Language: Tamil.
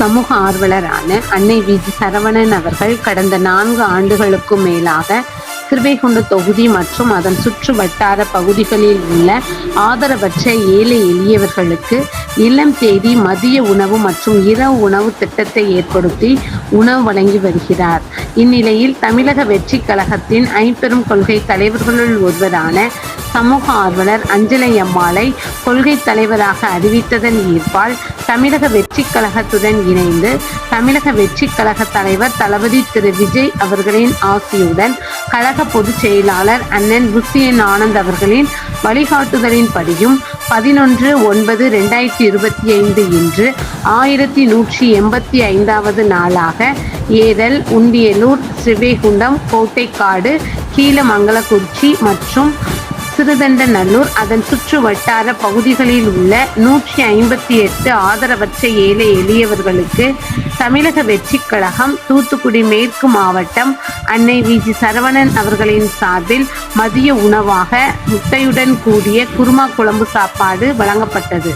சமூக ஆர்வலரான அன்னை வி.ஜி. சரவணன் அவர்கள் கடந்த 4 ஆண்டுகளுக்கும் மேலாக ஸ்ரீவைகுண்டம் தொகுதி மற்றும் அதன் சுற்று வட்டார பகுதிகளில் உள்ள ஆதரவற்ற ஏழை எளியவர்களுக்கு இல்லம் தேடி மதிய உணவு மற்றும் இரவு உணவு திட்டத்தை ஏற்படுத்தி உணவு வழங்கி வருகிறார். இந்நிலையில் தமிழக வெற்றி கழகத்தின் ஐம்பெரும் கொள்கை தலைவர்களுள் ஒருவரான சமூக ஆர்வலர் அஞ்சலை அம்மாளை கொள்கை தலைவராக அறிவித்ததன் ஈர்ப்பால் தமிழக வெற்றி கழகத்துடன் இணைந்து தமிழக வெற்றி கழக தலைவர் தளபதி திரு விஜய் அவர்களின் ஆசியுடன் கழக பொதுச் செயலாளர் அண்ணன் ருசியன் ஆனந்த் அவர்களின் வழிகாட்டுதலின்படியும் 11/9/2025 இன்று 1185வது நாளாக ஏரல், உண்டியலூர், ஸ்ரீவைகுண்டம், கோட்டைக்காடு, கீழமங்கலக்குறிச்சி மற்றும் சிறுதண்டநல்லூர் அதன் சுற்று வட்டார பகுதிகளில் உள்ள 158 ஆதரவற்ற ஏழை எளியவர்களுக்கு தமிழக வெற்றி கழகம் தூத்துக்குடி மேற்கு மாவட்டம் அன்னை வி.ஜி. சரவணன் அவர்களின் சார்பில் மதிய உணவாக முட்டையுடன் கூடிய குருமா குழம்பு சாப்பாடு வழங்கப்பட்டது.